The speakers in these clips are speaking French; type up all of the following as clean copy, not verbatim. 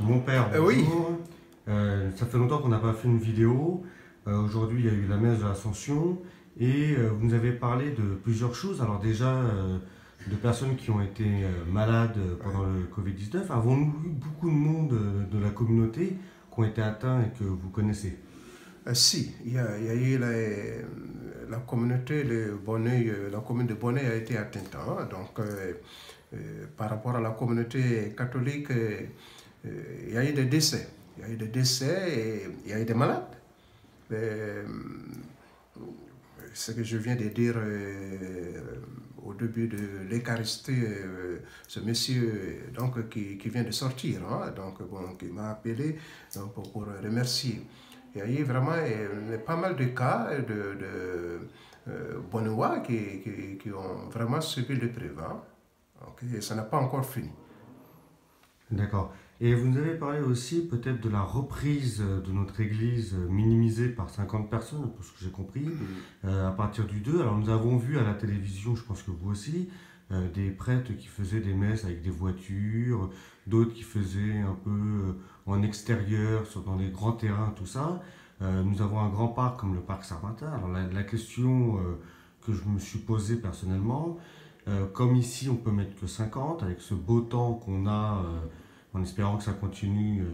Mon père, Oui, bonjour. Ça fait longtemps qu'on n'a pas fait une vidéo. Aujourd'hui, il y a eu la messe de l'Ascension et vous nous avez parlé de plusieurs choses. Alors déjà, de personnes qui ont été malades pendant le Covid-19. Avons-nous eu beaucoup de monde de la communauté qui ont été atteints et que vous connaissez? si, il y a eu la communauté de Bonneuil, la commune de Bonneuil a été atteinte, hein. Donc, par rapport à la communauté catholique, il y a eu des décès. Il y a eu des décès et il y a eu des malades. Euh, Ce que je viens de dire au début de l'Eucharistie, ce monsieur qui vient de sortir, hein, donc, bon, qui m'a appelé donc, pour remercier. Il y a eu vraiment pas mal de cas de Bonnewa qui ont vraiment subi l'épreuve, hein. Donc, et ça n'a pas encore fini. D'accord. Et vous nous avez parlé aussi peut-être de la reprise de notre église minimisée par 50 personnes, pour ce que j'ai compris, à partir du 2. Alors nous avons vu à la télévision, je pense que vous aussi, des prêtres qui faisaient des messes avec des voitures, d'autres qui faisaient un peu en extérieur, dans les grands terrains, tout ça. Nous avons un grand parc comme le parc Sarmatin. Alors la question que je me suis posée personnellement, comme ici on peut mettre que 50, avec ce beau temps qu'on a, en espérant que ça continue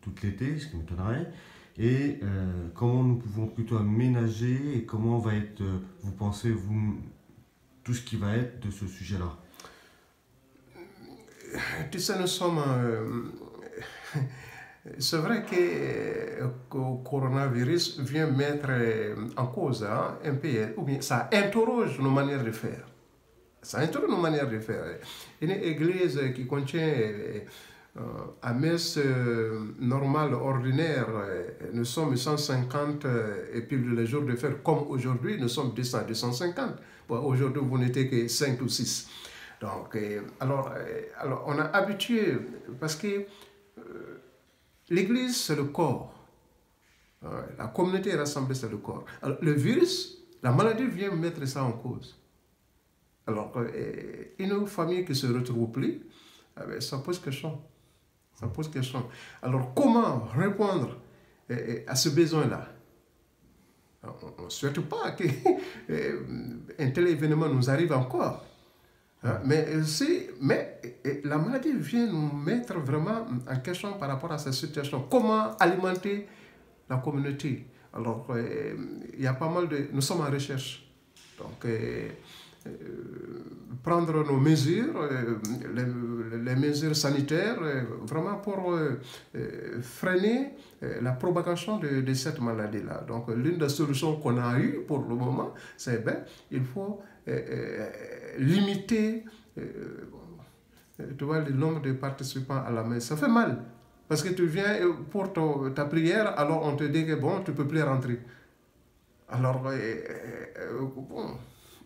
tout l'été, ce qui m'étonnerait, et comment nous pouvons plutôt aménager et comment va être, vous pensez, vous, tout ce qui va être de ce sujet-là? Tu sais, nous sommes... c'est vrai que le coronavirus vient mettre en cause, hein, un peu, ou bien ça interroge nos manières de faire. Ça interroge nos manières de faire. Une église qui contient à messe normale, ordinaire, nous sommes 150 et puis le jour de faire comme aujourd'hui, nous sommes 200, 250. Bon, aujourd'hui, vous n'êtes que 5 ou 6. Donc, alors, on a habitué, parce que l'église, c'est le corps. La communauté est rassemblée, c'est le corps. Alors, le virus, la maladie vient mettre ça en cause. Alors, une famille qui se retrouve plus, ça pose question. Ça pose question. Alors, comment répondre à ce besoin-là? On ne souhaite pas qu'un tel événement nous arrive encore. Hein, mais la maladie vient nous mettre vraiment en question par rapport à cette situation. Comment alimenter la communauté? Alors, il y a pas mal de... Nous sommes en recherche. Donc, prendre nos mesures, les mesures sanitaires, vraiment pour freiner la propagation de cette maladie-là. Donc, l'une des solutions qu'on a eues pour le moment, c'est il faut limiter tu vois, le nombre de participants à la messe. Ça fait mal. Parce que tu viens pour ta prière, alors on te dit que bon, tu ne peux plus rentrer. Alors, bon,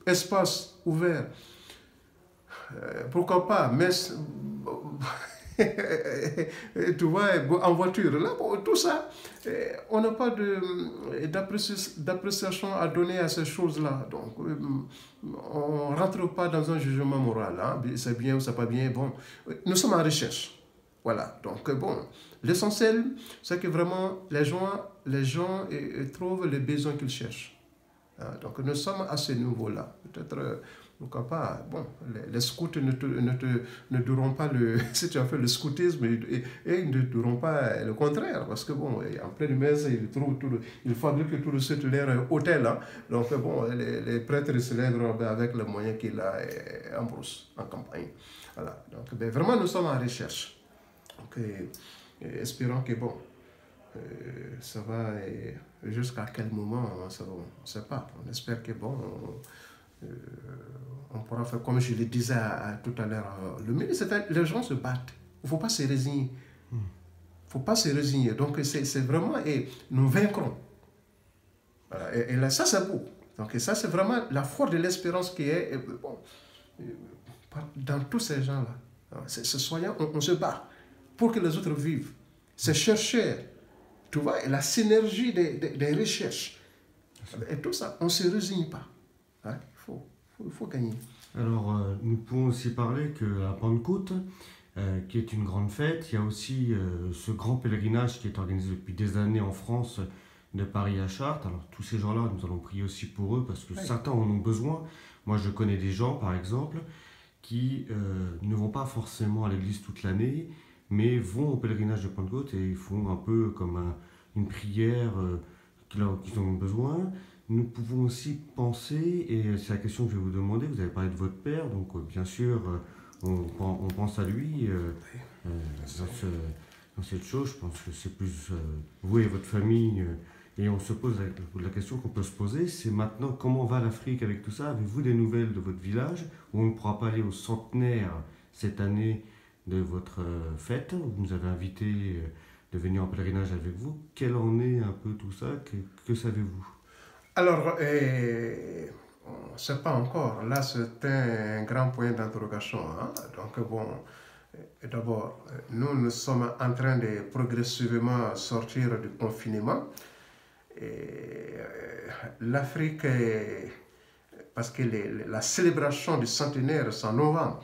espace ouvert. Pourquoi pas, mais tu vois, en voiture, là, bon, tout ça, on n'a pas d'appréciation à donner à ces choses-là. Donc, on ne rentre pas dans un jugement moral, hein. C'est bien ou c'est pas bien. Bon, nous sommes en recherche. Voilà, donc bon, l'essentiel, c'est que vraiment les gens trouvent les besoins qu'ils cherchent. Donc nous sommes à ce niveau-là. Peut-être, pourquoi pas, bon, les scouts ne dureront pas si tu as fait le scoutisme, et ils ne dureront pas le contraire, parce que bon, en pleine messe, ils fabriquent tout de suite leur hôtel, hein. Donc bon, les prêtres se lèvent avec les moyens qu'il a en brousse, en campagne. Voilà, donc ben, vraiment nous sommes en recherche. Donc, espérons que bon, ça va jusqu'à quel moment, on ne sait pas. On espère que bon, euh, on pourra faire comme je le disais tout à l'heure. Le ministre, les gens se battent. Il ne faut pas se résigner. Il ne faut pas se résigner. Donc c'est vraiment, et nous vaincrons. Voilà. Et là, ça c'est beau. Donc ça c'est vraiment la force de l'espérance qui est bon, dans tous ces gens-là. C'est soyons, on se bat pour que les autres vivent. C'est chercher, tu vois, la synergie des recherches. Et tout ça, on ne se résigne pas. Hein? Il faut gagner. Alors, nous pouvons aussi parler qu'à Pentecôte, qui est une grande fête. Il y a aussi ce grand pèlerinage qui est organisé depuis des années en France, de Paris à Chartres. Alors tous ces gens-là, nous allons prier aussi pour eux parce que Oui. certains en ont besoin. Moi, je connais des gens, par exemple, qui ne vont pas forcément à l'église toute l'année, mais vont au pèlerinage de Pentecôte et font un peu comme une prière qu'ils ont besoin. Nous pouvons aussi penser, et c'est la question que je vais vous demander, vous avez parlé de votre père, donc bien sûr, on pense à lui dans cette chose. Je pense que c'est plus vous et votre famille, et on se pose la question qu'on peut se poser, c'est maintenant comment va l'Afrique avec tout ça? Avez-vous des nouvelles de votre village, où on ne pourra pas aller au centenaire cette année de votre fête? Vous nous avez invité de venir en pèlerinage avec vous. Quel en est un peu tout ça? Que savez-vous? Alors, on ne sait pas encore. Là, c'est un grand point d'interrogation, hein. Donc, bon, d'abord, nous sommes en train de progressivement sortir du confinement. Et l'Afrique, parce que la célébration du centenaire, c'est en novembre.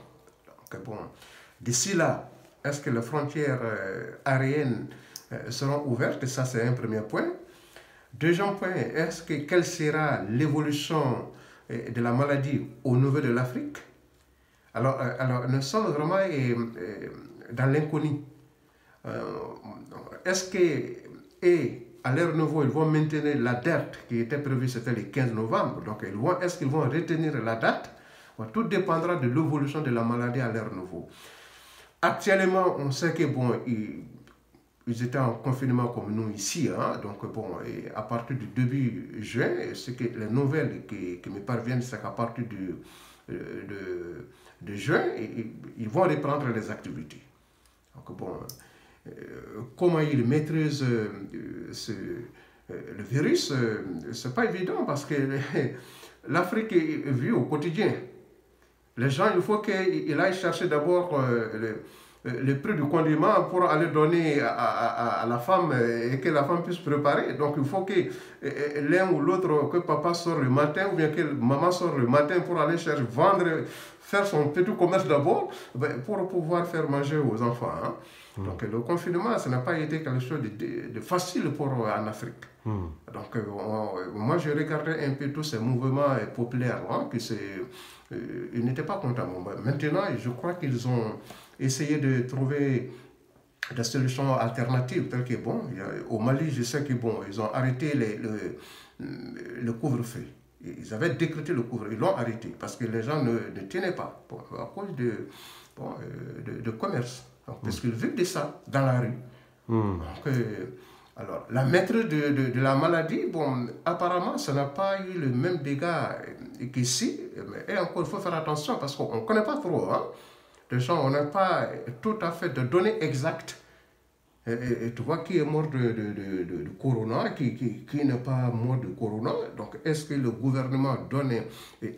Donc, bon, d'ici là, est-ce que les frontières aériennes seront ouvertes? Ça, c'est un premier point. Deuxième point, quelle sera l'évolution de la maladie au niveau de l'Afrique? Alors, nous sommes vraiment dans l'inconnu. Est-ce que, à leur niveau, ils vont maintenir la date qui était prévue, c'était le 15 novembre. Donc, est-ce qu'ils vont retenir la date? Bon, tout dépendra de l'évolution de la maladie à leur niveau. Actuellement, on sait que, bon, ils étaient en confinement comme nous ici, hein. Donc bon, et à partir du début juin, les nouvelles qui me parviennent, c'est qu'à partir de juin, ils vont reprendre les activités. Donc bon, comment ils maîtrisent le virus, c'est pas évident parce que l'Afrique est vue au quotidien. Les gens, il faut qu'ils aillent chercher d'abord le prix du condiment pour aller donner à la femme et que la femme puisse préparer. Donc il faut que l'un ou l'autre, que papa sort le matin ou bien que maman sort le matin pour aller chercher, vendre, faire son petit commerce d'abord pour pouvoir faire manger aux enfants, hein. Donc le confinement, ça n'a pas été quelque chose de facile en Afrique. Donc moi, je regardais un peu tous ces mouvements populaires, hein, ils n'étaient pas contents. Maintenant, je crois qu'ils ont essayé de trouver des solutions alternatives, telles que, bon, au Mali, je sais que, bon, ils ont arrêté le couvre-feu. Ils avaient décrété le couvre-feu, ils l'ont arrêté parce que les gens ne tenaient pas, à cause de commerce. Donc, parce qu'ils vivent de ça dans la rue. Donc, alors, la maîtrise de la maladie, bon, apparemment, ça n'a pas eu le même dégât qu'ici. Et encore, il faut faire attention parce qu'on ne connaît pas trop, hein. Les gens, on n'a pas tout à fait de données exactes. Et tu vois qui est mort de corona, qui n'est pas mort de corona. Donc, est-ce que le gouvernement donne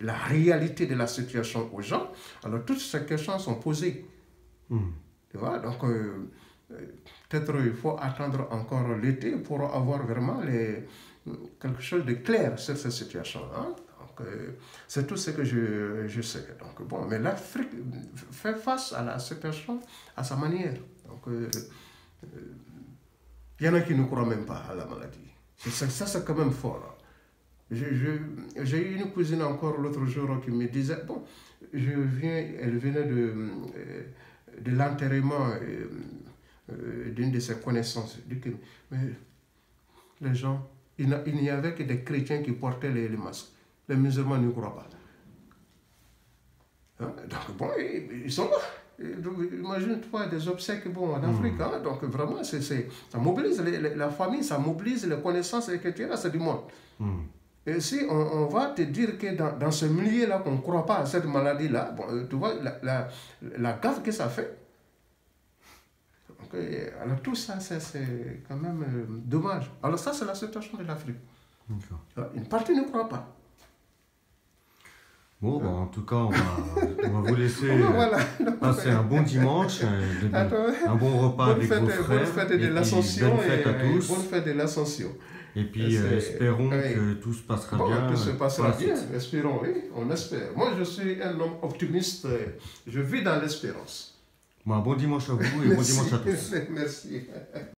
la réalité de la situation aux gens? Alors, toutes ces questions sont posées. Tu vois, donc, peut-être il faut attendre encore l'été pour avoir vraiment quelque chose de clair sur cette situation, hein? C'est tout ce que je sais. Donc, bon, mais l'Afrique fait face à la situation à sa manière. Donc, il y en a qui ne croient même pas à la maladie. Ça, c'est quand même fort. J'ai eu une cousine encore l'autre jour qui me disait, bon, elle venait de l'enterrement d'une de ses connaissances. Mais les gens, il n'y avait que des chrétiens qui portaient les masques. Les musulmans ne croient pas. Hein? Donc, bon, ils sont là. Imagine-toi des obsèques, bon, en Afrique. Hein? Donc, vraiment, ça mobilise la famille, ça mobilise les connaissances, etc. C'est du monde. Et si on va te dire que dans ce milieu-là, qu'on ne croit pas à cette maladie-là, bon, tu vois la gaffe que ça fait. Donc, alors, tout ça, c'est quand même dommage. Alors, ça, c'est la situation de l'Afrique. Une partie ne croit pas. Bon, en tout cas, on va vous laisser passer un bon dimanche, un bon repas avec vos frères. Bonne fête de l'Ascension. Bonne fête à tous. Bonne fête de l'Ascension. Et puis, espérons que tout se passera bien. Tout se passera bien, espérons, oui, on espère. Moi, je suis un homme optimiste, je vis dans l'espérance. Bon dimanche à vous et bon dimanche à tous. Merci.